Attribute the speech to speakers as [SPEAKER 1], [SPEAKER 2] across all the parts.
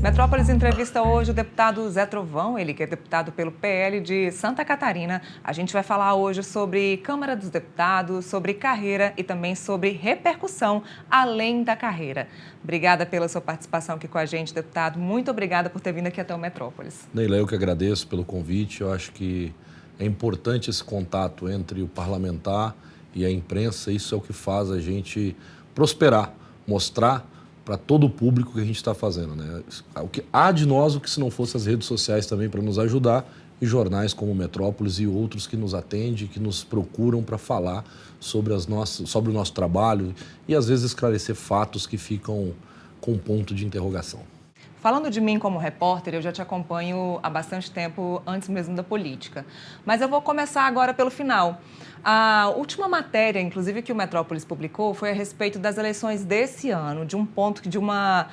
[SPEAKER 1] Metrópolis entrevista hoje o deputado Zé Trovão, ele que é deputado pelo PL de Santa Catarina. A gente vai falar hoje sobre Câmara dos Deputados, sobre carreira e também sobre repercussão além da carreira. Obrigada pela sua participação aqui com a gente, deputado. Muito obrigada por ter vindo aqui até o Metrópolis.
[SPEAKER 2] Neila, eu que agradeço pelo convite. Eu acho que é importante esse contato entre o parlamentar e a imprensa. Isso é o que faz a gente prosperar, mostrar para todo o público que a gente está fazendo, né? O que há de nós, o que se não fosse as redes sociais também para nos ajudar, e jornais como Metrópolis e outros que nos atendem, que nos procuram para falar sobre o nosso trabalho e às vezes esclarecer fatos que ficam com ponto de interrogação.
[SPEAKER 1] Falando de mim como repórter, eu já te acompanho há bastante tempo, antes mesmo da política. Mas eu vou começar agora pelo final. A última matéria, inclusive, que o Metrópolis publicou foi a respeito das eleições desse ano, de uma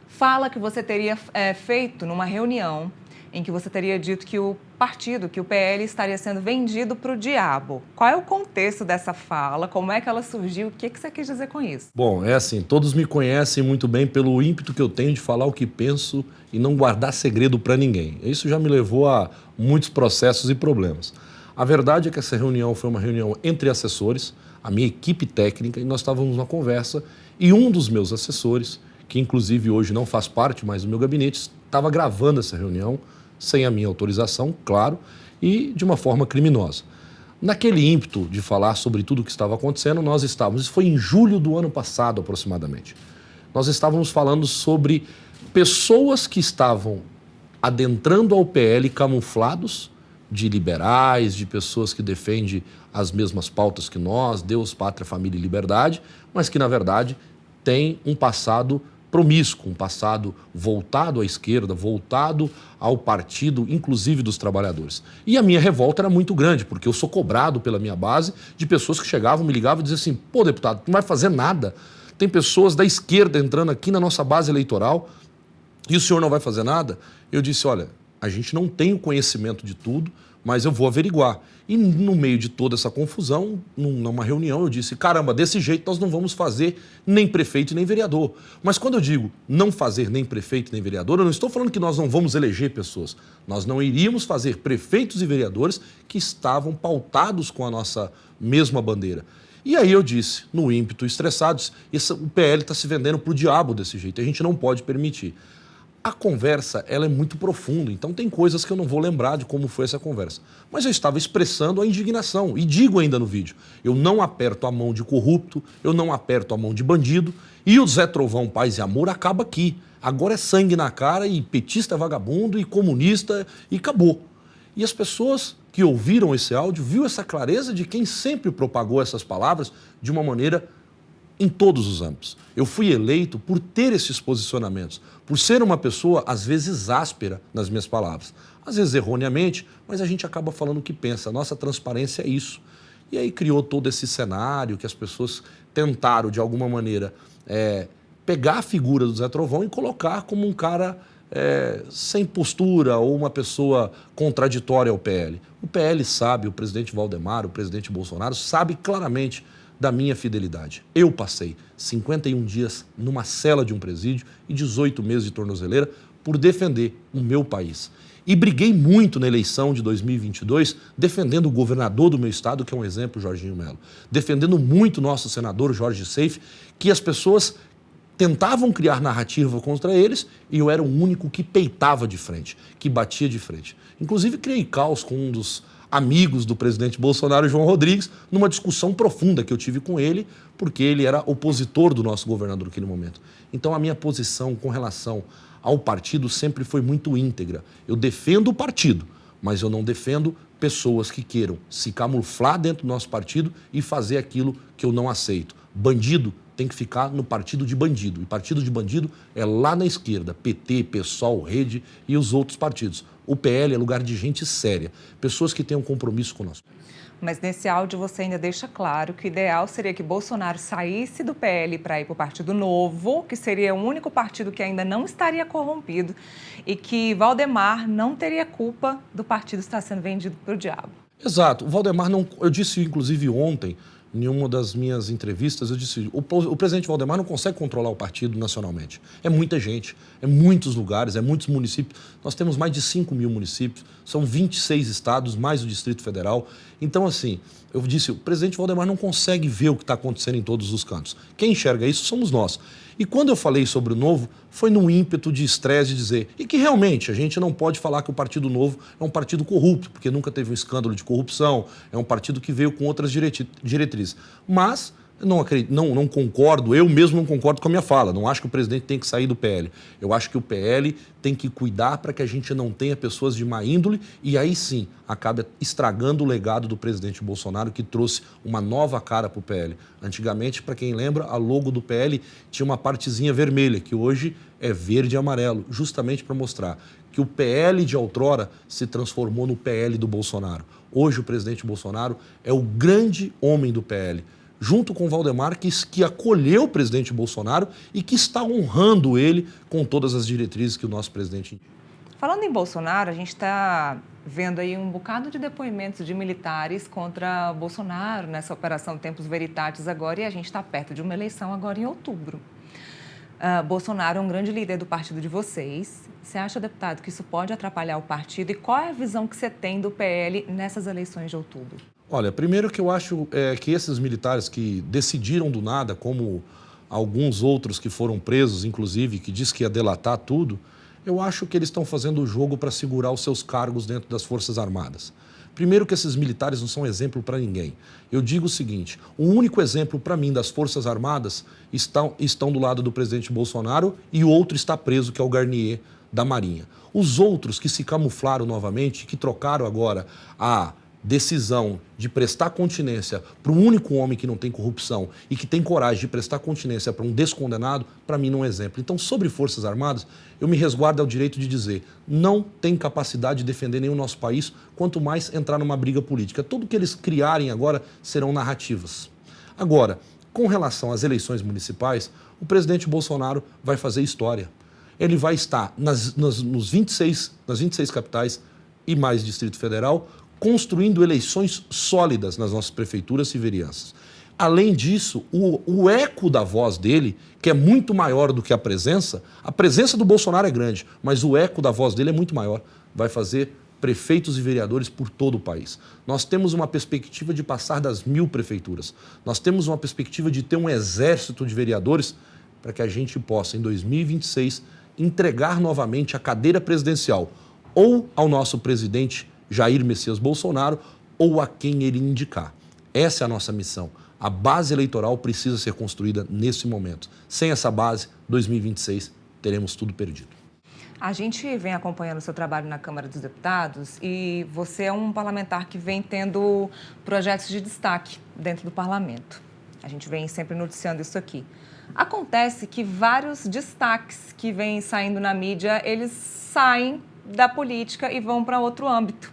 [SPEAKER 1] fala que você teria feito numa reunião em que você teria dito que o partido, que o PL, estaria sendo vendido para o diabo. Qual é o contexto dessa fala? Como é que ela surgiu? O que você quis dizer com isso?
[SPEAKER 2] Bom, é assim, todos me conhecem muito bem pelo ímpeto que eu tenho de falar o que penso e não guardar segredo para ninguém. Isso já me levou a muitos processos e problemas. A verdade é que essa reunião foi uma reunião entre assessores, a minha equipe técnica, e nós estávamos numa conversa e um dos meus assessores, que inclusive hoje não faz parte mais do meu gabinete, estava gravando essa reunião, sem a minha autorização, claro, e de uma forma criminosa. Naquele ímpeto de falar sobre tudo o que estava acontecendo, isso foi em julho do ano passado aproximadamente, nós estávamos falando sobre pessoas que estavam adentrando ao PL camuflados de liberais, de pessoas que defendem as mesmas pautas que nós, Deus, Pátria, Família e Liberdade, mas que na verdade têm um passado promíscuo, um passado voltado à esquerda, voltado ao partido, inclusive dos trabalhadores. E a minha revolta era muito grande, porque eu sou cobrado pela minha base de pessoas que chegavam, me ligavam e diziam assim: pô, deputado, tu não vai fazer nada. Tem pessoas da esquerda entrando aqui na nossa base eleitoral e o senhor não vai fazer nada? Eu disse: olha, a gente não tem o conhecimento de tudo, mas eu vou averiguar. E no meio de toda essa confusão, numa reunião, eu disse: caramba, desse jeito nós não vamos fazer nem prefeito nem vereador. Mas quando eu digo não fazer nem prefeito nem vereador, eu não estou falando que nós não vamos eleger pessoas. Nós não iríamos fazer prefeitos e vereadores que estavam pautados com a nossa mesma bandeira. E aí eu disse, no ímpeto, estressados, o PL está se vendendo para o diabo desse jeito, a gente não pode permitir. A conversa, ela é muito profunda, então tem coisas que eu não vou lembrar de como foi essa conversa. Mas eu estava expressando a indignação, e digo ainda no vídeo, eu não aperto a mão de corrupto, eu não aperto a mão de bandido, e o Zé Trovão Paz e Amor acaba aqui. Agora é sangue na cara, e petista é vagabundo, e comunista, e acabou. E as pessoas que ouviram esse áudio, viu essa clareza de quem sempre propagou essas palavras de uma maneira em todos os âmbitos. Eu fui eleito por ter esses posicionamentos, por ser uma pessoa, às vezes, áspera nas minhas palavras. Às vezes erroneamente, mas a gente acaba falando o que pensa. A nossa transparência é isso. E aí criou todo esse cenário que as pessoas tentaram, de alguma maneira, pegar a figura do Zé Trovão e colocar como um cara sem postura ou uma pessoa contraditória ao PL. O PL sabe, o presidente Valdemar, o presidente Bolsonaro, sabe claramente da minha fidelidade. Eu passei 51 dias numa cela de um presídio e 18 meses de tornozeleira por defender o meu país. E briguei muito na eleição de 2022, defendendo o governador do meu estado, que é um exemplo, Jorginho Melo. Defendendo muito o nosso senador, Jorge Seife, que as pessoas tentavam criar narrativa contra eles e eu era o único que peitava de frente, que batia de frente. Inclusive, criei caos com um dos amigos do presidente Bolsonaro, João Rodrigues, numa discussão profunda que eu tive com ele, porque ele era opositor do nosso governador naquele momento. Então, a minha posição com relação ao partido sempre foi muito íntegra. Eu defendo o partido, mas eu não defendo pessoas que queiram se camuflar dentro do nosso partido e fazer aquilo que eu não aceito. Bandido tem que ficar no partido de bandido. E partido de bandido é lá na esquerda, PT, PSOL, Rede e os outros partidos. O PL é lugar de gente séria, pessoas que têm um compromisso conosco.
[SPEAKER 1] Mas nesse áudio você ainda deixa claro que o ideal seria que Bolsonaro saísse do PL para ir para o Partido Novo, que seria o único partido que ainda não estaria corrompido, e que Valdemar não teria culpa do partido estar sendo vendido para o diabo.
[SPEAKER 2] Exato. O Valdemar não... Eu disse, inclusive, ontem, em uma das minhas entrevistas, eu disse, o presidente Valdemar não consegue controlar o partido nacionalmente. É muita gente, é muitos lugares, é muitos municípios. Nós temos mais de 5 mil municípios, são 26 estados, mais o Distrito Federal. Então, assim, eu disse, o presidente Valdemar não consegue ver o que está acontecendo em todos os cantos. Quem enxerga isso somos nós. E quando eu falei sobre o Novo, foi num ímpeto de estresse de dizer, e que realmente a gente não pode falar que o Partido Novo é um partido corrupto, porque nunca teve um escândalo de corrupção, é um partido que veio com outras diretrizes. Mas não concordo, eu mesmo não concordo com a minha fala, não acho que o presidente tem que sair do PL. Eu acho que o PL tem que cuidar para que a gente não tenha pessoas de má índole e aí sim acaba estragando o legado do presidente Bolsonaro, que trouxe uma nova cara para o PL. Antigamente, para quem lembra, a logo do PL tinha uma partezinha vermelha, que hoje é verde e amarelo, justamente para mostrar que o PL de outrora se transformou no PL do Bolsonaro. Hoje o presidente Bolsonaro é o grande homem do PL, junto com o Valdemar, que acolheu o presidente Bolsonaro e que está honrando ele com todas as diretrizes que o nosso presidente indica.
[SPEAKER 1] Falando em Bolsonaro, a gente está vendo aí um bocado de depoimentos de militares contra Bolsonaro nessa operação Tempus Veritatis agora, e a gente está perto de uma eleição agora em outubro. Bolsonaro é um grande líder do partido de vocês. Você acha, deputado, que isso pode atrapalhar o partido? E qual é a visão que você tem do PL nessas eleições de outubro?
[SPEAKER 2] Olha, primeiro que eu acho que esses militares que decidiram do nada, como alguns outros que foram presos, inclusive, que diz que ia delatar tudo, eu acho que eles estão fazendo o jogo para segurar os seus cargos dentro das Forças Armadas. Primeiro que esses militares não são exemplo para ninguém. Eu digo o seguinte, o único exemplo para mim das Forças Armadas estão do lado do presidente Bolsonaro e o outro está preso, que é o Garnier da Marinha. Os outros que se camuflaram novamente, que trocaram agora a decisão de prestar continência para um único homem que não tem corrupção e que tem coragem de prestar continência para um descondenado, para mim não é exemplo. Então, sobre Forças Armadas, eu me resguardo ao direito de dizer, não tem capacidade de defender nem o nosso país, quanto mais entrar numa briga política. Tudo que eles criarem agora serão narrativas. Agora, com relação às eleições municipais, o presidente Bolsonaro vai fazer história. Ele vai estar nas 26 capitais e mais Distrito Federal, construindo eleições sólidas nas nossas prefeituras e vereanças. Além disso, o eco da voz dele, que é muito maior do que a presença do Bolsonaro é grande, mas o eco da voz dele é muito maior, vai fazer prefeitos e vereadores por todo o país. Nós temos uma perspectiva de passar das 1000 prefeituras. Nós temos uma perspectiva de ter um exército de vereadores para que a gente possa, em 2026, entregar novamente a cadeira presidencial ou ao nosso presidente Jair Messias Bolsonaro ou a quem ele indicar. Essa é a nossa missão. A base eleitoral precisa ser construída nesse momento. Sem essa base, 2026, teremos tudo perdido.
[SPEAKER 1] A gente vem acompanhando o seu trabalho na Câmara dos Deputados e você é um parlamentar que vem tendo projetos de destaque dentro do parlamento. A gente vem sempre noticiando isso aqui. Acontece que vários destaques que vêm saindo na mídia, eles saem da política e vão para outro âmbito.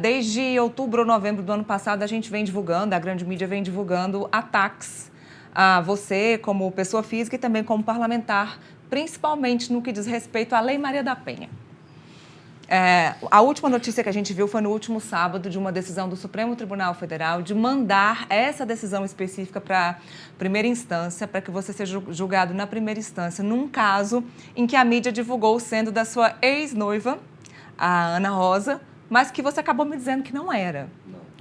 [SPEAKER 1] Desde outubro ou novembro do ano passado, a gente vem divulgando, a grande mídia vem divulgando ataques a você como pessoa física e também como parlamentar, principalmente no que diz respeito à Lei Maria da Penha. A última notícia que a gente viu foi no último sábado de uma decisão do Supremo Tribunal Federal de mandar essa decisão específica para primeira instância, para que você seja julgado na primeira instância, num caso em que a mídia divulgou sendo da sua ex-noiva, a Ana Rosa, mas que você acabou me dizendo que não era.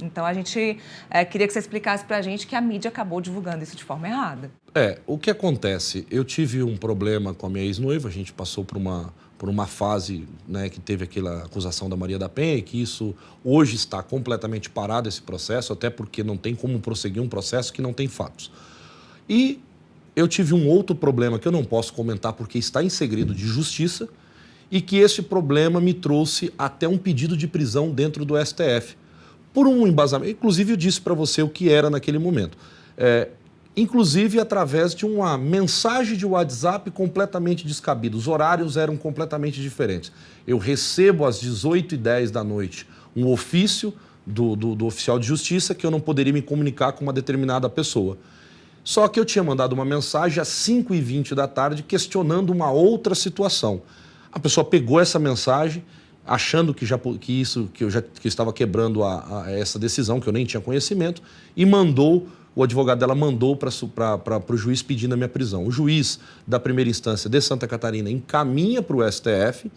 [SPEAKER 1] Então, a gente queria que você explicasse para a gente que a mídia acabou divulgando isso de forma errada.
[SPEAKER 2] O que acontece? Eu tive um problema com a minha ex-noiva, a gente passou por uma fase, né, que teve aquela acusação da Maria da Penha, e que isso hoje está completamente parado, esse processo, até porque não tem como prosseguir um processo que não tem fatos. E eu tive um outro problema que eu não posso comentar porque está em segredo de justiça, e que esse problema me trouxe até um pedido de prisão dentro do STF. Por um embasamento, inclusive eu disse para você o que era naquele momento. Inclusive através de uma mensagem de WhatsApp completamente descabida. Os horários eram completamente diferentes. Eu recebo às 18h10 da noite um ofício do oficial de justiça que eu não poderia me comunicar com uma determinada pessoa. Só que eu tinha mandado uma mensagem às 5h20 da tarde questionando uma outra situação. A pessoa pegou essa mensagem achando que eu estava quebrando essa decisão, que eu nem tinha conhecimento, e o advogado dela mandou para o juiz pedindo a minha prisão. O juiz da primeira instância de Santa Catarina encaminha para o STF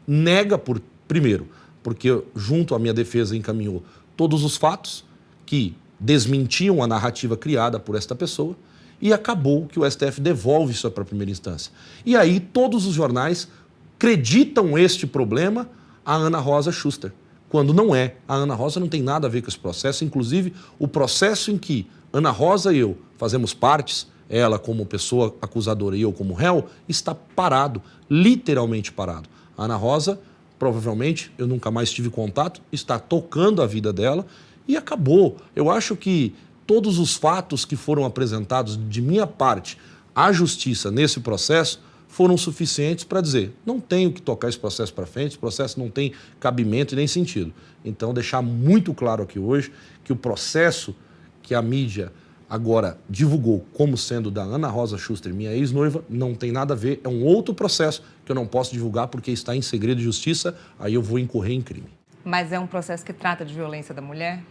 [SPEAKER 2] nega primeiro, porque junto à minha defesa encaminhou todos os fatos que desmentiam a narrativa criada por esta pessoa, e acabou que o STF devolve isso para a primeira instância. E aí todos os jornais acreditam este problema a Ana Rosa Schuster, quando não é. A Ana Rosa não tem nada a ver com esse processo, inclusive o processo em que Ana Rosa e eu fazemos partes, ela como pessoa acusadora e eu como réu, está parado, literalmente parado. A Ana Rosa, provavelmente, eu nunca mais tive contato, está tocando a vida dela e acabou. Eu acho que todos os fatos que foram apresentados de minha parte à justiça nesse processo foram suficientes para dizer, não tenho que tocar esse processo para frente, esse processo não tem cabimento e nem sentido. Então, deixar muito claro aqui hoje que o processo que a mídia agora divulgou como sendo da Ana Rosa Schuster, minha ex-noiva, não tem nada a ver, é um outro processo que eu não posso divulgar porque está em segredo de justiça, aí eu vou incorrer em crime.
[SPEAKER 1] Mas é um processo que trata de violência da mulher?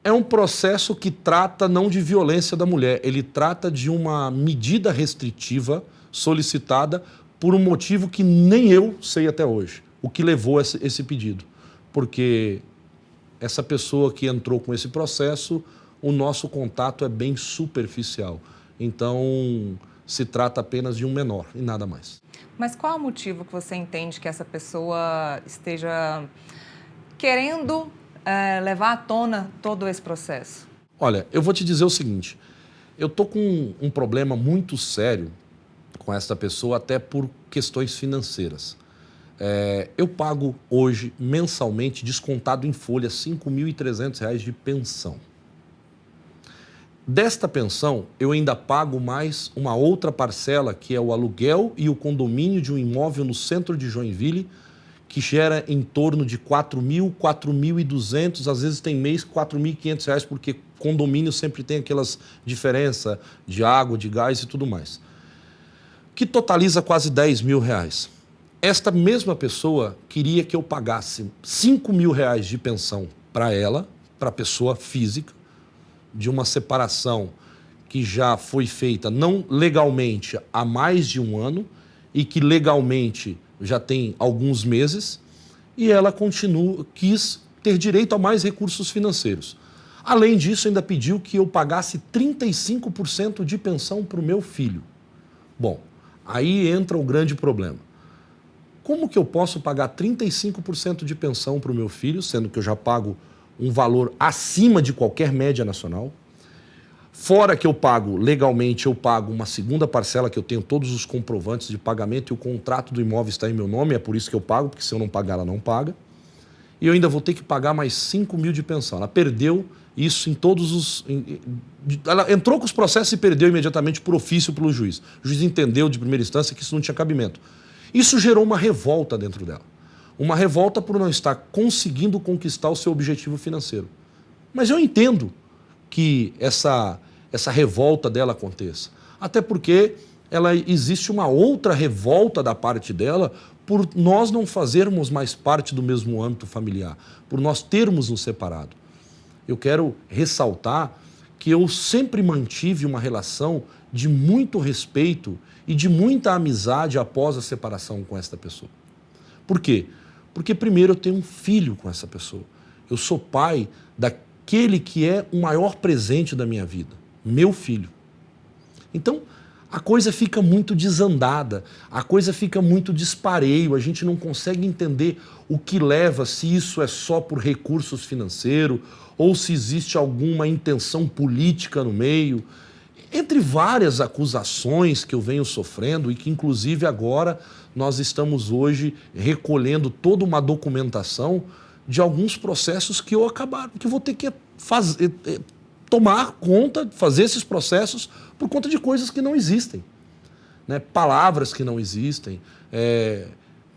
[SPEAKER 2] É um processo que trata não de violência da mulher, ele trata de uma medida restritiva solicitada por um motivo que nem eu sei até hoje, o que levou esse pedido. Porque essa pessoa que entrou com esse processo, o nosso contato é bem superficial. Então, se trata apenas de um menor e nada mais.
[SPEAKER 1] Mas qual é o motivo que você entende que essa pessoa esteja querendo levar à tona todo esse processo?
[SPEAKER 2] Olha, eu vou te dizer o seguinte, eu estou com um problema muito sério com essa pessoa, até por questões financeiras. Eu pago hoje, mensalmente, descontado em folha, R$ 5.300 de pensão. Desta pensão, eu ainda pago mais uma outra parcela, que é o aluguel e o condomínio de um imóvel no centro de Joinville, que gera em torno de R$ 4.000, R$ 4.200, às vezes tem mês R$ 4.500, porque condomínio sempre tem aquelas diferenças de água, de gás e tudo mais, que totaliza quase R$ 10.000. Esta mesma pessoa queria que eu pagasse R$ 5.000 de pensão para ela, para a pessoa física, de uma separação que já foi feita não legalmente há mais de um ano e que legalmente já tem alguns meses, e ela quis ter direito a mais recursos financeiros. Além disso, ainda pediu que eu pagasse 35% de pensão para o meu filho. Bom, aí entra o grande problema. Como que eu posso pagar 35% de pensão para o meu filho, sendo que eu já pago um valor acima de qualquer média nacional? Fora que eu pago, legalmente, eu pago uma segunda parcela, que eu tenho todos os comprovantes de pagamento e o contrato do imóvel está em meu nome, é por isso que eu pago, porque se eu não pagar, ela não paga. E eu ainda vou ter que pagar mais 5.000 de pensão. Ela perdeu isso em todos os... Ela entrou com os processos e perdeu imediatamente por ofício pelo juiz. O juiz entendeu de primeira instância que isso não tinha cabimento. Isso gerou uma revolta dentro dela. Uma revolta por não estar conseguindo conquistar o seu objetivo financeiro. Mas eu entendo que essa revolta dela aconteça. Até porque existe uma outra revolta da parte dela por nós não fazermos mais parte do mesmo âmbito familiar, por nós termos nos separado. Eu quero ressaltar que eu sempre mantive uma relação de muito respeito e de muita amizade após a separação com esta pessoa. Por quê? Porque primeiro eu tenho um filho com essa pessoa. Eu sou pai daquele que é o maior presente da minha vida, meu filho. Então, a coisa fica muito desandada, a coisa fica muito dispareio, a gente não consegue entender o que leva, se isso é só por recursos financeiros ou se existe alguma intenção política no meio. Entre várias acusações que eu venho sofrendo e que, inclusive, agora nós estamos hoje recolhendo toda uma documentação de alguns processos que eu vou ter que tomar conta, fazer esses processos por conta de coisas que não existem, né? Palavras que não existem,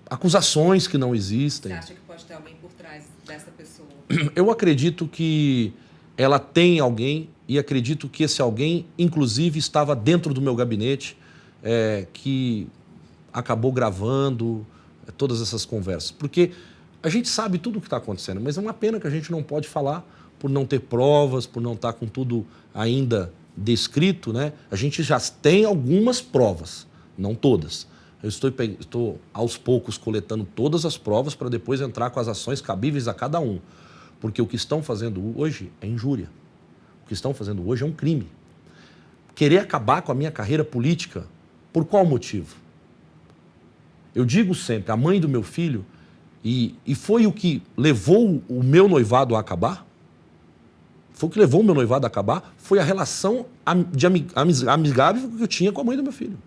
[SPEAKER 2] acusações que não existem.
[SPEAKER 1] Você acha que pode ter alguém por trás dessa pessoa?
[SPEAKER 2] Eu acredito que ela tem alguém e acredito que esse alguém, inclusive, estava dentro do meu gabinete, que acabou gravando todas essas conversas, porque a gente sabe tudo o que está acontecendo, mas é uma pena que a gente não pode falar por não ter provas, por não estar com tudo ainda descrito, né? A gente já tem algumas provas, não todas. Eu estou aos poucos coletando todas as provas para depois entrar com as ações cabíveis a cada um. Porque o que estão fazendo hoje é injúria. O que estão fazendo hoje é um crime. Querer acabar com a minha carreira política, por qual motivo? Eu digo sempre, a mãe do meu filho, e foi o que levou o meu noivado a acabar? Foi o que levou o meu noivado a acabar? Foi a relação amigável que eu tinha com a mãe do meu filho.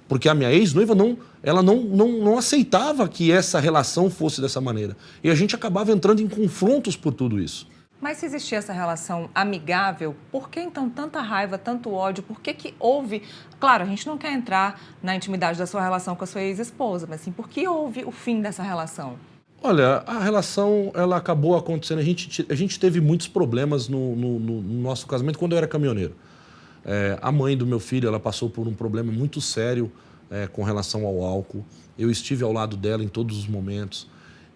[SPEAKER 2] Porque a minha ex-noiva não aceitava que essa relação fosse dessa maneira. E a gente acabava entrando em confrontos por tudo isso.
[SPEAKER 1] Mas se existia essa relação amigável, por que então tanta raiva, tanto ódio? Por que houve... Claro, a gente não quer entrar na intimidade da sua relação com a sua ex-esposa, mas assim, por que houve o fim dessa relação?
[SPEAKER 2] Olha, a relação ela acabou acontecendo. A gente teve muitos problemas no nosso casamento quando eu era caminhoneiro. A mãe do meu filho ela passou por um problema muito sério com relação ao álcool. Eu estive ao lado dela em todos os momentos.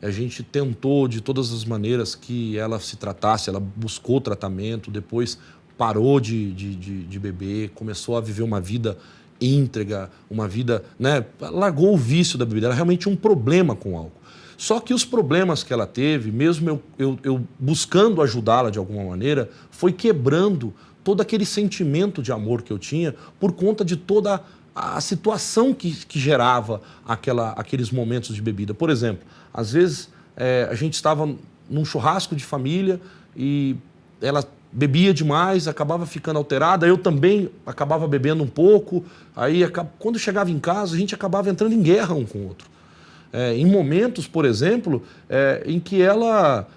[SPEAKER 2] A gente tentou de todas as maneiras que ela se tratasse, ela buscou tratamento, depois parou de beber, começou a viver uma vida íntegra, uma vida, né, largou o vício da bebida. Ela realmente tinha um problema com o álcool. Só que os problemas que ela teve, mesmo eu buscando ajudá-la de alguma maneira, foi quebrando todo aquele sentimento de amor que eu tinha por conta de toda a situação que gerava aqueles momentos de bebida. Por exemplo, às vezes a gente estava num churrasco de família e ela bebia demais, acabava ficando alterada, eu também acabava bebendo um pouco, aí quando chegava em casa a gente acabava entrando em guerra um com o outro. Em momentos, por exemplo, em que ela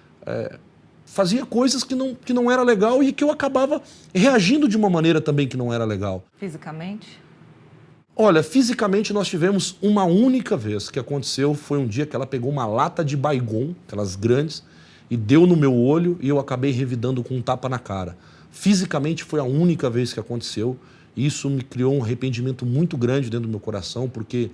[SPEAKER 2] fazia coisas que não era legal e que eu acabava reagindo de uma maneira também que não era legal.
[SPEAKER 1] Fisicamente?
[SPEAKER 2] Olha, fisicamente nós tivemos uma única vez que aconteceu, foi um dia que ela pegou uma lata de Baygon, aquelas grandes, e deu no meu olho e eu acabei revidando com um tapa na cara. Fisicamente foi a única vez que aconteceu e isso me criou um arrependimento muito grande dentro do meu coração, porque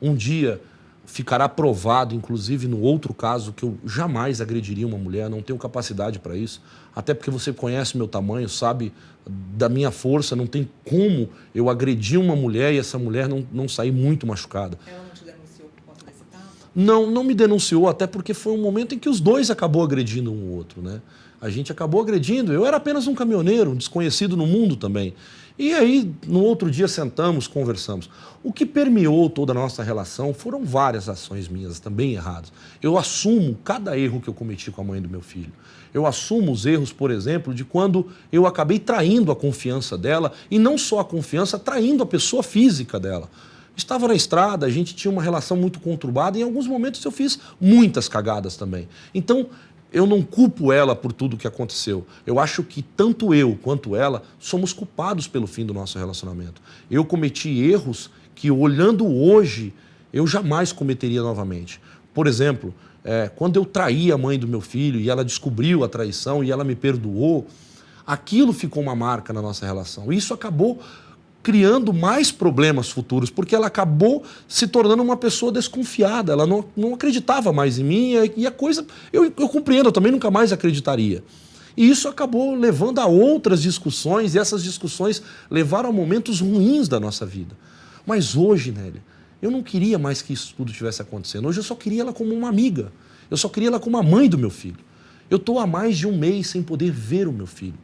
[SPEAKER 2] um dia ficará provado, inclusive no outro caso, que eu jamais agrediria uma mulher, não tenho capacidade para isso, até porque você conhece meu tamanho, sabe da minha força, não tem como eu agredir uma mulher e essa mulher não sair muito machucada.
[SPEAKER 1] Ela não te denunciou por conta desse tapa?
[SPEAKER 2] Não me denunciou, até porque foi um momento em que os dois acabou agredindo um outro, né? A gente acabou agredindo, eu era apenas um caminhoneiro, um desconhecido no mundo também. E aí, no outro dia, sentamos, conversamos. O que permeou toda a nossa relação foram várias ações minhas, também erradas. Eu assumo cada erro que eu cometi com a mãe do meu filho. Eu assumo os erros, por exemplo, de quando eu acabei traindo a confiança dela, e não só a confiança, traindo a pessoa física dela. Estava na estrada, a gente tinha uma relação muito conturbada, e em alguns momentos eu fiz muitas cagadas também. Então, eu não culpo ela por tudo que aconteceu. Eu acho que tanto eu quanto ela somos culpados pelo fim do nosso relacionamento. Eu cometi erros que, olhando hoje, eu jamais cometeria novamente. Por exemplo, quando eu traí a mãe do meu filho e ela descobriu a traição e ela me perdoou, aquilo ficou uma marca na nossa relação. Isso acabou criando mais problemas futuros, porque ela acabou se tornando uma pessoa desconfiada, ela não acreditava mais em mim e a coisa, eu compreendo, eu também nunca mais acreditaria. E isso acabou levando a outras discussões, e essas discussões levaram a momentos ruins da nossa vida. Mas hoje, Nélia, eu não queria mais que isso tudo estivesse acontecendo. Hoje eu só queria ela como uma amiga, eu só queria ela como a mãe do meu filho. Eu estou há mais de um mês sem poder ver o meu filho.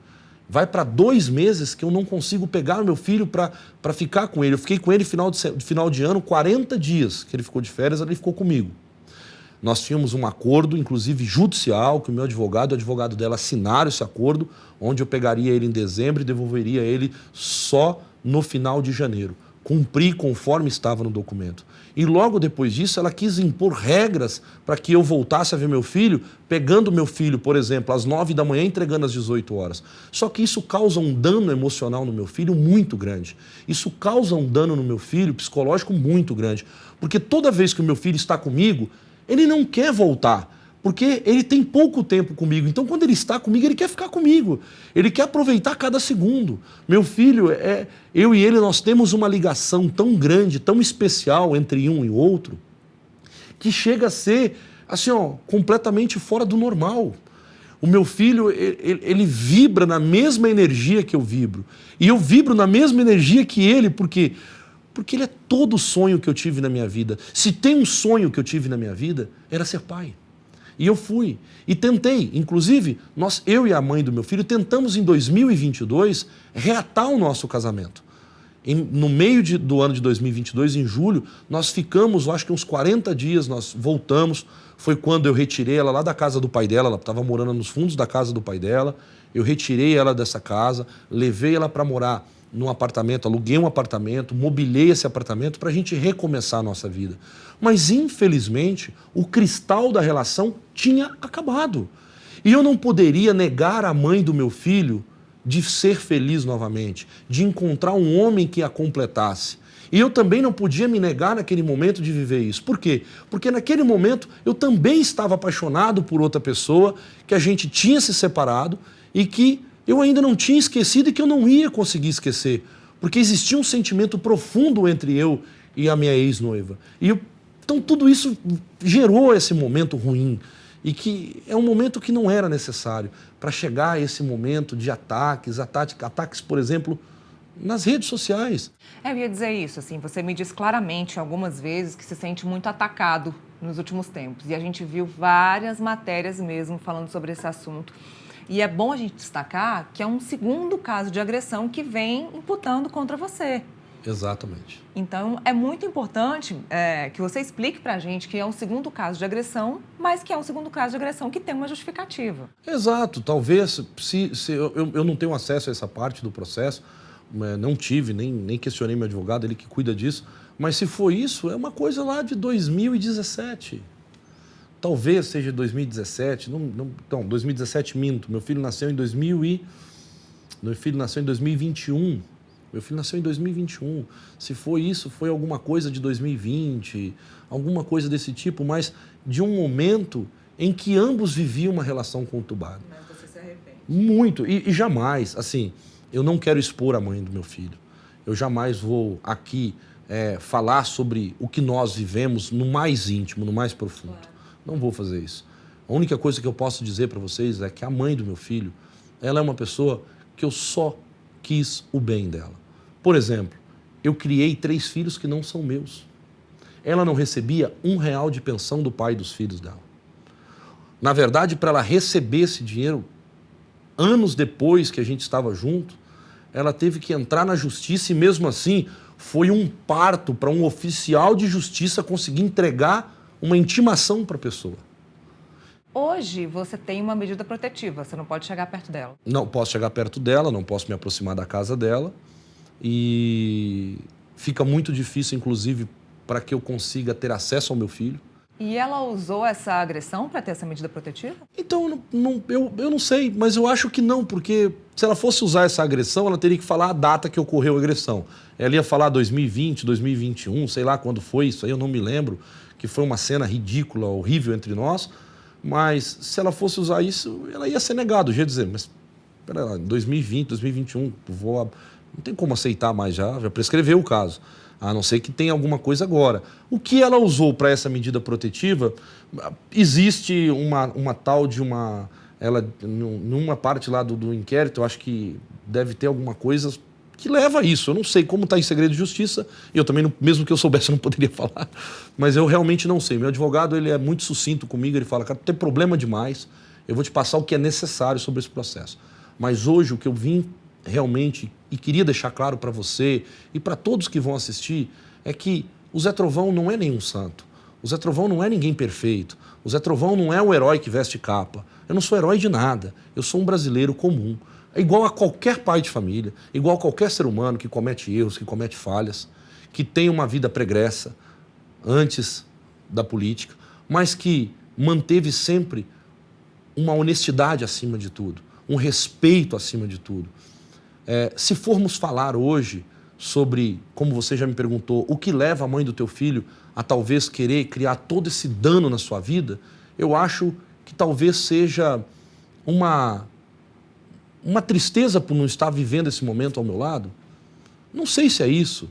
[SPEAKER 2] Vai para 2 meses que eu não consigo pegar o meu filho para ficar com ele. Eu fiquei com ele final de ano, 40 dias que ele ficou de férias, ele ficou comigo. Nós tínhamos um acordo, inclusive judicial, que o meu advogado e o advogado dela assinaram esse acordo, onde eu pegaria ele em dezembro e devolveria ele só no final de janeiro. Cumpri conforme estava no documento. E logo depois disso, ela quis impor regras para que eu voltasse a ver meu filho, pegando meu filho, por exemplo, às 9 da manhã, entregando às 18 horas. Só que isso causa um dano emocional no meu filho muito grande. Isso causa um dano no meu filho psicológico muito grande. Porque toda vez que o meu filho está comigo, ele não quer voltar. Porque ele tem pouco tempo comigo. Então, quando ele está comigo, ele quer ficar comigo. Ele quer aproveitar cada segundo. Meu filho, eu e ele, nós temos uma ligação tão grande, tão especial entre um e outro, que chega a ser assim, ó, completamente fora do normal. O meu filho, ele vibra na mesma energia que eu vibro. E eu vibro na mesma energia que ele, porque ele é todo o sonho que eu tive na minha vida. Se tem um sonho que eu tive na minha vida, era ser pai. E eu fui. E tentei. Inclusive, eu e a mãe do meu filho tentamos em 2022 reatar o nosso casamento. No meio do ano de 2022, em julho, nós ficamos, acho que uns 40 dias, nós voltamos. Foi quando eu retirei ela lá da casa do pai dela, ela estava morando nos fundos da casa do pai dela. Eu retirei ela dessa casa, levei ela para morar num apartamento, aluguei um apartamento, mobilei esse apartamento para a gente recomeçar a nossa vida. Mas, infelizmente, o cristal da relação tinha acabado. E eu não poderia negar a mãe do meu filho de ser feliz novamente, de encontrar um homem que a completasse. E eu também não podia me negar naquele momento de viver isso. Por quê? Porque naquele momento eu também estava apaixonado por outra pessoa, que a gente tinha se separado e que eu ainda não tinha esquecido e que eu não ia conseguir esquecer. Porque existia um sentimento profundo entre eu e a minha ex-noiva. Então tudo isso gerou esse momento ruim. E que é um momento que não era necessário para chegar a esse momento de ataques, por exemplo, nas redes sociais.
[SPEAKER 1] Eu ia dizer isso, assim, você me diz claramente algumas vezes que se sente muito atacado nos últimos tempos. E a gente viu várias matérias mesmo falando sobre esse assunto. E é bom a gente destacar que é um segundo caso de agressão que vem imputando contra você.
[SPEAKER 2] Exatamente.
[SPEAKER 1] Então, é muito importante que você explique para a gente que é um segundo caso de agressão, mas que é um segundo caso de agressão que tem uma justificativa.
[SPEAKER 2] Exato. Talvez, se eu não tenho acesso a essa parte do processo, não tive, nem questionei meu advogado, ele que cuida disso, mas se for isso, é uma coisa lá de 2017. Talvez seja 2017, não, 2017 minto, meu filho nasceu em 2021. Meu filho nasceu em 2021. Se foi isso, foi alguma coisa de 2020, alguma coisa desse tipo, mas de um momento em que ambos viviam uma relação conturbada.
[SPEAKER 1] Mas você se arrepende?
[SPEAKER 2] Muito. E jamais, assim, eu não quero expor a mãe do meu filho. Eu jamais vou aqui falar sobre o que nós vivemos no mais íntimo, no mais profundo. Claro. Não vou fazer isso. A única coisa que eu posso dizer para vocês é que a mãe do meu filho, ela é uma pessoa que eu só quis o bem dela. Por exemplo, eu criei 3 filhos que não são meus. Ela não recebia R$1 de pensão do pai dos filhos dela. Na verdade, para ela receber esse dinheiro, anos depois que a gente estava junto, ela teve que entrar na justiça e mesmo assim foi um parto para um oficial de justiça conseguir entregar uma intimação para a pessoa.
[SPEAKER 1] Hoje você tem uma medida protetiva, você não pode chegar perto dela.
[SPEAKER 2] Não posso chegar perto dela, não posso me aproximar da casa dela e fica muito difícil, inclusive, para que eu consiga ter acesso ao meu filho.
[SPEAKER 1] E ela usou essa agressão para ter essa medida protetiva?
[SPEAKER 2] Então, eu não sei, mas eu acho que não, porque se ela fosse usar essa agressão, ela teria que falar a data que ocorreu a agressão. Ela ia falar 2020, 2021, sei lá quando foi isso aí, eu não me lembro, que foi uma cena ridícula, horrível entre nós, mas se ela fosse usar isso, ela ia ser negada. Eu ia dizer, mas pera lá, 2020, 2021, não tem como aceitar mais, já prescreveu o caso. A não ser que tenha alguma coisa agora. O que ela usou para essa medida protetiva, existe uma tal de uma... Ela, numa parte lá do inquérito, eu acho que deve ter alguma coisa que leva a isso. Eu não sei como está em segredo de justiça, e eu também, mesmo que eu soubesse, eu não poderia falar. Mas eu realmente não sei. Meu advogado, ele é muito sucinto comigo, ele fala, cara, tem problema demais, eu vou te passar o que é necessário sobre esse processo. Mas hoje, o que eu vim realmente, e queria deixar claro para você e para todos que vão assistir, é que o Zé Trovão não é nenhum santo. O Zé Trovão não é ninguém perfeito. O Zé Trovão não é o herói que veste capa. Eu não sou herói de nada. Eu sou um brasileiro comum. É igual a qualquer pai de família, igual a qualquer ser humano que comete erros, que comete falhas, que tem uma vida pregressa antes da política, mas que manteve sempre uma honestidade acima de tudo, um respeito acima de tudo. Se formos falar hoje sobre, como você já me perguntou, o que leva a mãe do teu filho a talvez querer criar todo esse dano na sua vida, eu acho que talvez seja uma tristeza por não estar vivendo esse momento ao meu lado. Não sei se é isso.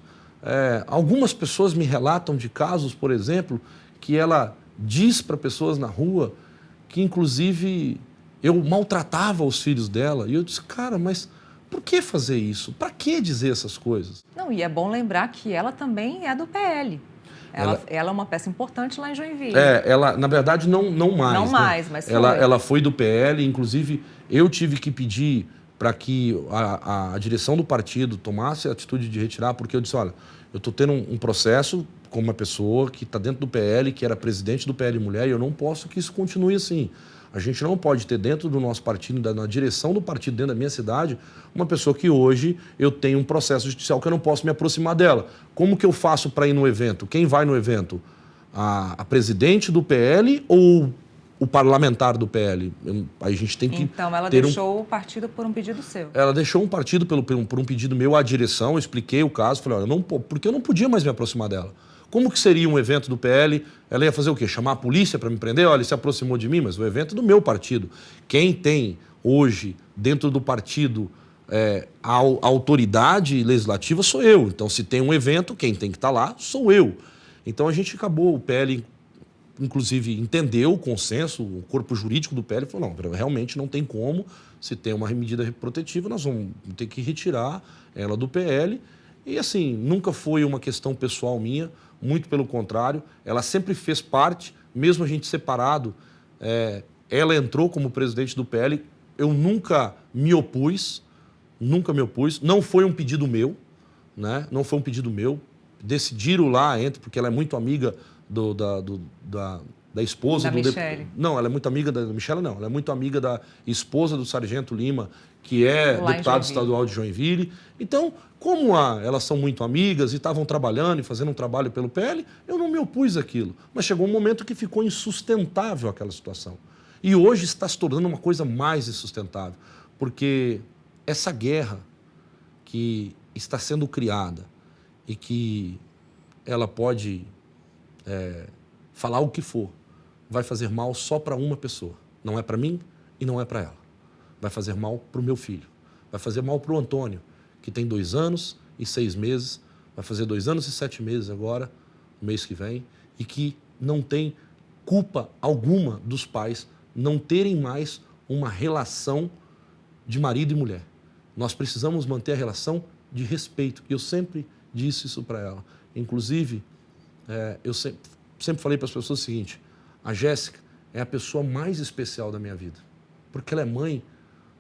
[SPEAKER 2] Algumas pessoas me relatam de casos, por exemplo, que ela diz para pessoas na rua que, inclusive, eu maltratava os filhos dela. E eu disse, cara, mas por que fazer isso? Para que dizer essas coisas?
[SPEAKER 1] Não, e é bom lembrar que ela também é do PL. Ela é uma peça importante lá em Joinville.
[SPEAKER 2] Ela, na verdade, não mais.
[SPEAKER 1] Não
[SPEAKER 2] né?
[SPEAKER 1] mais, mas foi.
[SPEAKER 2] Ela foi do PL, inclusive eu tive que pedir para que a direção do partido tomasse a atitude de retirar, porque eu disse, olha, eu estou tendo um processo com uma pessoa que está dentro do PL, que era presidente do PL Mulher, e eu não posso que isso continue assim. A gente não pode ter dentro do nosso partido, na direção do partido, dentro da minha cidade, uma pessoa que hoje eu tenho um processo judicial que eu não posso me aproximar dela. Como que eu faço para ir no evento? Quem vai no evento? A presidente do PL ou o parlamentar do PL? Aí a gente tem que
[SPEAKER 1] Então, ela deixou o partido por um pedido seu.
[SPEAKER 2] Ela deixou um partido por um pedido meu à direção, eu expliquei o caso, falei, olha, porque eu não podia mais me aproximar dela. Como que seria um evento do PL? Ela ia fazer o quê? Chamar a polícia para me prender? Olha, ele se aproximou de mim, mas o evento é do meu partido. Quem tem hoje, dentro do partido, a autoridade legislativa sou eu. Então, se tem um evento, quem tem que estar lá sou eu. Então, a gente acabou, o PL, inclusive, entendeu o consenso, o corpo jurídico do PL falou, não, realmente não tem como, se tem uma medida protetiva, nós vamos ter que retirar ela do PL. E, assim, nunca foi uma questão pessoal minha, muito pelo contrário, ela sempre fez parte, mesmo a gente separado, ela entrou como presidente do PL, eu nunca me opus, não foi um pedido meu, né? Não foi um pedido meu, decidiram lá, porque ela é muito amiga da esposa...
[SPEAKER 1] Da Michele.
[SPEAKER 2] Não, ela é muito amiga da Michele, não, ela é muito amiga da esposa do Sargento Lima, que é deputado estadual de Joinville. Então, como elas são muito amigas e estavam trabalhando e fazendo um trabalho pelo PL, eu não me opus àquilo. Mas chegou um momento que ficou insustentável aquela situação. E hoje está se tornando uma coisa mais insustentável, porque essa guerra que está sendo criada e que ela pode falar o que for, vai fazer mal só para uma pessoa. Não é para mim e não é para ela. Vai fazer mal para o meu filho. Vai fazer mal para o Antônio, que tem 2 anos e 6 meses, vai fazer 2 anos e 7 meses agora, no mês que vem, e que não tem culpa alguma dos pais não terem mais uma relação de marido e mulher. Nós precisamos manter a relação de respeito. Eu sempre disse isso para ela. Inclusive, eu sempre falei para as pessoas o seguinte, a Jéssica é a pessoa mais especial da minha vida, porque ela é mãe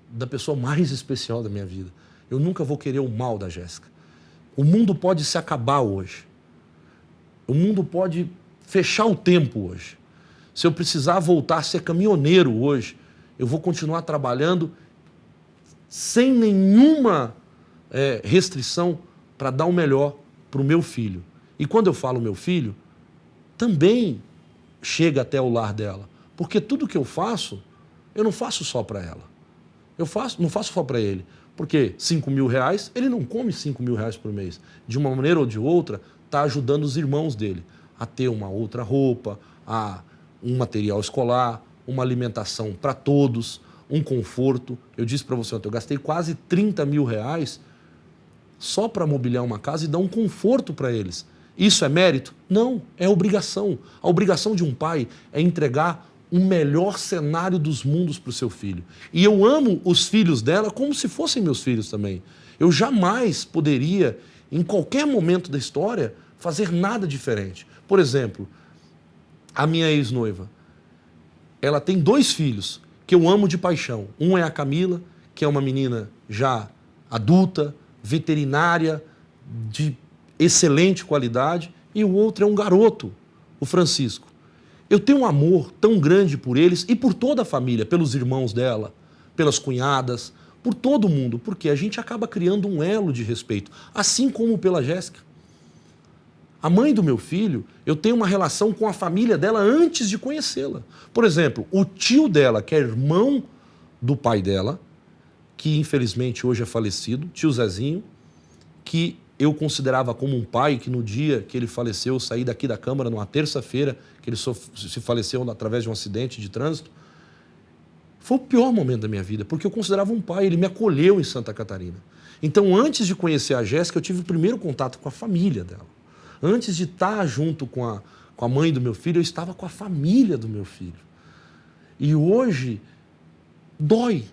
[SPEAKER 2] da pessoa mais especial da minha vida. Eu nunca vou querer o mal da Jéssica. O mundo pode se acabar hoje. O mundo pode fechar o tempo hoje. Se eu precisar voltar a ser caminhoneiro hoje, eu vou continuar trabalhando sem nenhuma restrição para dar o melhor para o meu filho. E quando eu falo meu filho, também chega até o lar dela. Porque tudo que eu faço, eu não faço só para ela. Não faço só para ele. Porque 5 mil reais, ele não come 5 mil reais por mês. De uma maneira ou de outra, está ajudando os irmãos dele a ter uma outra roupa, um material escolar, uma alimentação para todos, um conforto. Eu disse para você ontem, eu gastei quase 30 mil reais só para mobiliar uma casa e dar um conforto para eles. Isso é mérito? Não, é obrigação. A obrigação de um pai é entregar o melhor cenário dos mundos para o seu filho. E eu amo os filhos dela como se fossem meus filhos também. Eu jamais poderia, em qualquer momento da história, fazer nada diferente. Por exemplo, a minha ex-noiva, ela tem 2 filhos que eu amo de paixão. Um é a Camila, que é uma menina já adulta, veterinária, de excelente qualidade, e o outro é um garoto, o Francisco. Eu tenho um amor tão grande por eles e por toda a família, pelos irmãos dela, pelas cunhadas, por todo mundo, porque a gente acaba criando um elo de respeito, assim como pela Jéssica. A mãe do meu filho, eu tenho uma relação com a família dela antes de conhecê-la. Por exemplo, o tio dela, que é irmão do pai dela, que infelizmente hoje é falecido, tio Zezinho, que eu considerava como um pai, que no dia que ele faleceu, eu saí daqui da Câmara, numa terça-feira, que ele se faleceu através de um acidente de trânsito, foi o pior momento da minha vida, porque eu considerava um pai, ele me acolheu em Santa Catarina. Então, antes de conhecer a Jéssica, eu tive o primeiro contato com a família dela. Antes de estar junto com com a mãe do meu filho, eu estava com a família do meu filho. E hoje, dói.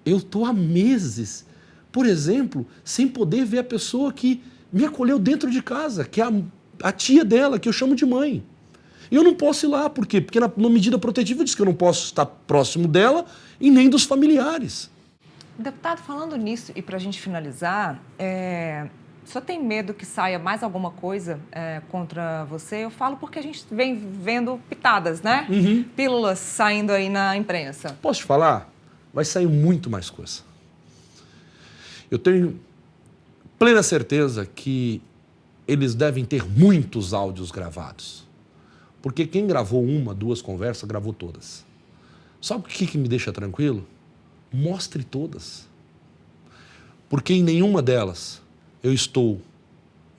[SPEAKER 2] Eu estou há meses, por exemplo, sem poder ver a pessoa que me acolheu dentro de casa, que é a tia dela, que eu chamo de mãe. E eu não posso ir lá, por quê? Porque na medida protetiva diz que eu não posso estar próximo dela e nem dos familiares.
[SPEAKER 1] Deputado, falando nisso, e para a gente finalizar, o senhor tem medo que saia mais alguma coisa contra você? Eu falo porque a gente vem vendo pitadas, né?
[SPEAKER 2] Uhum.
[SPEAKER 1] Pílulas saindo aí na imprensa.
[SPEAKER 2] Posso te falar? Vai sair muito mais coisa. Eu tenho plena certeza que eles devem ter muitos áudios gravados. Porque quem gravou uma, duas conversas, gravou todas. Sabe o que me deixa tranquilo? Mostre todas. Porque em nenhuma delas eu estou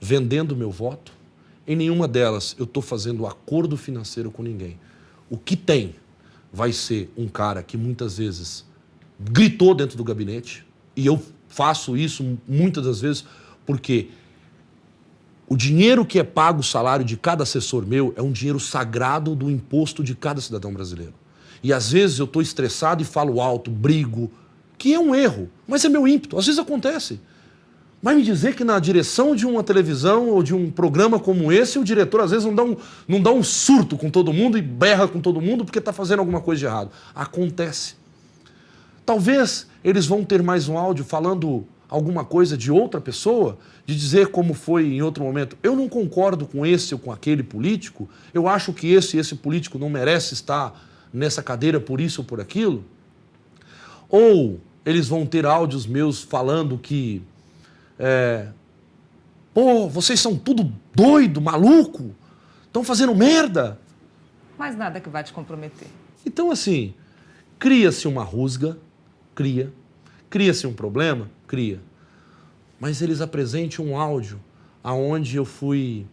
[SPEAKER 2] vendendo meu voto, em nenhuma delas eu estou fazendo acordo financeiro com ninguém. O que tem vai ser um cara que muitas vezes gritou dentro do gabinete, e eu faço isso muitas das vezes porque o dinheiro que é pago, o salário de cada assessor meu, é um dinheiro sagrado do imposto de cada cidadão brasileiro. E às vezes eu estou estressado e falo alto, brigo, que é um erro, mas é meu ímpeto, às vezes acontece. Vai me dizer que na direção de uma televisão ou de um programa como esse, o diretor às vezes não dá um surto com todo mundo e berra com todo mundo porque está fazendo alguma coisa de errado. Acontece. Talvez eles vão ter mais um áudio falando alguma coisa de outra pessoa, de dizer como foi em outro momento. Eu não concordo com esse ou com aquele político, eu acho que esse político não merece estar nessa cadeira por isso ou por aquilo. Ou eles vão ter áudios meus falando que vocês são tudo doido, maluco, estão fazendo merda.
[SPEAKER 1] Mas nada que vai te comprometer.
[SPEAKER 2] Então, assim, cria-se uma rusga, cria-se um problema, cria. Mas eles apresentem um áudio aonde eu fui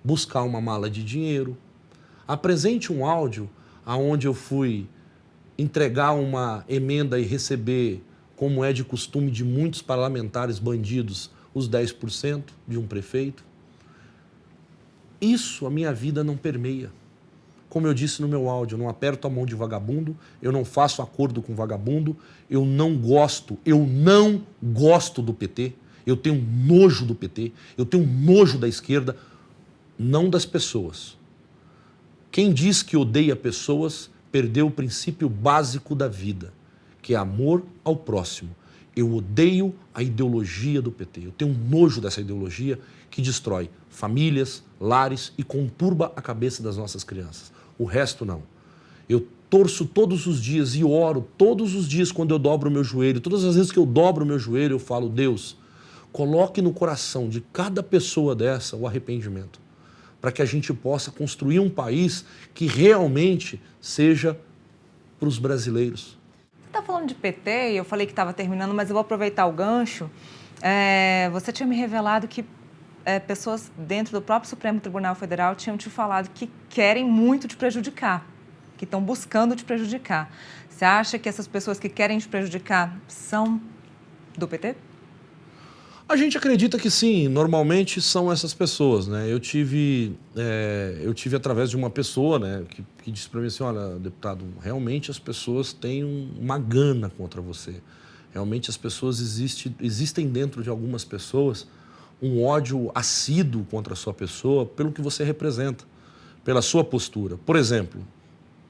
[SPEAKER 2] buscar uma mala de dinheiro, apresente um áudio aonde eu fui entregar uma emenda e receber, como é de costume de muitos parlamentares bandidos, os 10% de um prefeito. Isso a minha vida não permeia. Como eu disse no meu áudio, eu não aperto a mão de vagabundo, eu não faço acordo com vagabundo, eu não gosto do PT, eu tenho nojo do PT, eu tenho nojo da esquerda, não das pessoas. Quem diz que odeia pessoas perdeu o princípio básico da vida, que é amor ao próximo. Eu odeio a ideologia do PT, eu tenho nojo dessa ideologia que destrói famílias, lares e conturba a cabeça das nossas crianças. O resto não. Eu torço todos os dias e oro todos os dias quando eu dobro o meu joelho. Todas as vezes que eu dobro o meu joelho, eu falo, Deus, coloque no coração de cada pessoa dessa o arrependimento, para que a gente possa construir um país que realmente seja para os brasileiros.
[SPEAKER 1] Você está falando de PT, e eu falei que estava terminando, mas eu vou aproveitar o gancho. Você tinha me revelado que pessoas dentro do próprio Supremo Tribunal Federal tinham te falado que querem muito te prejudicar, que estão buscando te prejudicar. Você acha que essas pessoas que querem te prejudicar são do PT?
[SPEAKER 2] A gente acredita que sim, normalmente são essas pessoas, né? Eu tive através de uma pessoa, né, que disse para mim assim, olha, deputado, realmente as pessoas têm uma gana contra você. Realmente as pessoas existem dentro de algumas pessoas um ódio assíduo contra a sua pessoa pelo que você representa, pela sua postura. Por exemplo,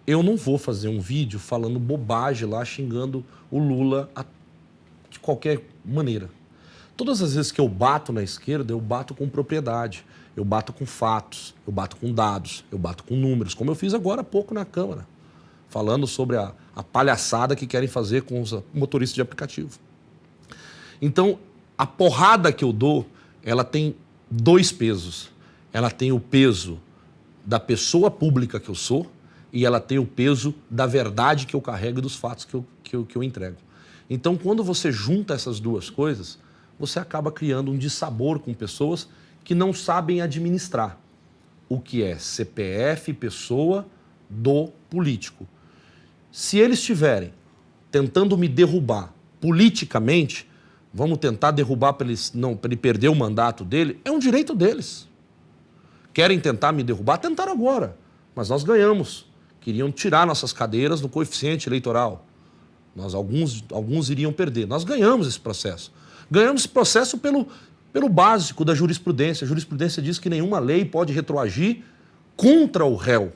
[SPEAKER 2] eu não vou fazer um vídeo falando bobagem lá, xingando o Lula de qualquer maneira. Todas as vezes que eu bato na esquerda, eu bato com propriedade, eu bato com fatos, eu bato com dados, eu bato com números, como eu fiz agora há pouco na Câmara, falando sobre a palhaçada que querem fazer com os motoristas de aplicativo. Então, a porrada que eu dou, ela tem dois pesos. Ela tem o peso da pessoa pública que eu sou e ela tem o peso da verdade que eu carrego e dos fatos que eu entrego. Então, quando você junta essas duas coisas, você acaba criando um dissabor com pessoas que não sabem administrar o que é CPF, pessoa, do político. Se eles estiverem tentando me derrubar politicamente, vamos tentar derrubar para ele perder o mandato dele, é um direito deles. Querem tentar me derrubar? Tentaram agora, mas nós ganhamos. Queriam tirar nossas cadeiras no coeficiente eleitoral. Alguns iriam perder. Nós ganhamos esse processo. Ganhamos esse processo pelo básico da jurisprudência. A jurisprudência diz que nenhuma lei pode retroagir contra o réu.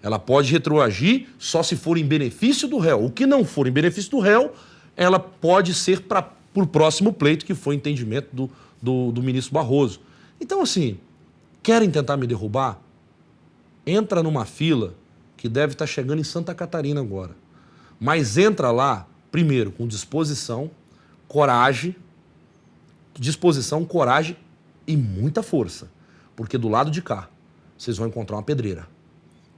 [SPEAKER 2] Ela pode retroagir só se for em benefício do réu. O que não for em benefício do réu, ela pode ser para o próximo pleito, que foi entendimento do ministro Barroso. Então, assim, querem tentar me derrubar? Entra numa fila que deve estar chegando em Santa Catarina agora. Mas entra lá, primeiro, com disposição, coragem e muita força. Porque do lado de cá, vocês vão encontrar uma pedreira.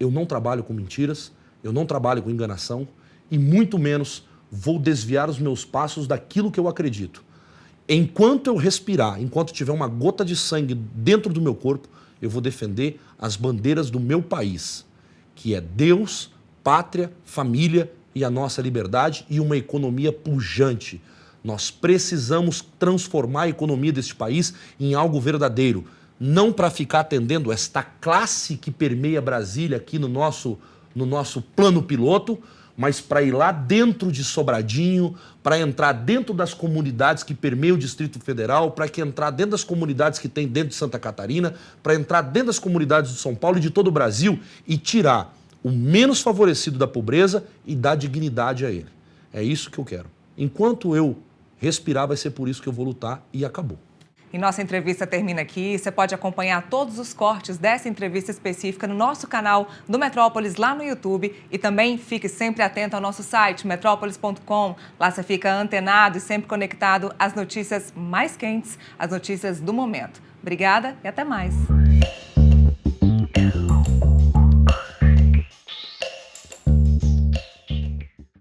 [SPEAKER 2] Eu não trabalho com mentiras, eu não trabalho com enganação e muito menos vou desviar os meus passos daquilo que eu acredito. Enquanto eu respirar, enquanto tiver uma gota de sangue dentro do meu corpo, eu vou defender as bandeiras do meu país, que é Deus, pátria, família e a nossa liberdade e uma economia pujante. Nós precisamos transformar a economia deste país em algo verdadeiro, não para ficar atendendo esta classe que permeia Brasília aqui no nosso plano piloto, mas para ir lá dentro de Sobradinho, para entrar dentro das comunidades que permeiam o Distrito Federal, para entrar dentro das comunidades que tem dentro de Santa Catarina, para entrar dentro das comunidades de São Paulo e de todo o Brasil e tirar o menos favorecido da pobreza e dar dignidade a ele. É isso que eu quero. Enquanto eu respirar, vai ser por isso que eu vou lutar e acabou.
[SPEAKER 1] E nossa entrevista termina aqui. Você pode acompanhar todos os cortes dessa entrevista específica no nosso canal do Metrópolis lá no YouTube. E também fique sempre atento ao nosso site, metrópolis.com. Lá você fica antenado e sempre conectado às notícias mais quentes, às notícias do momento. Obrigada e até mais.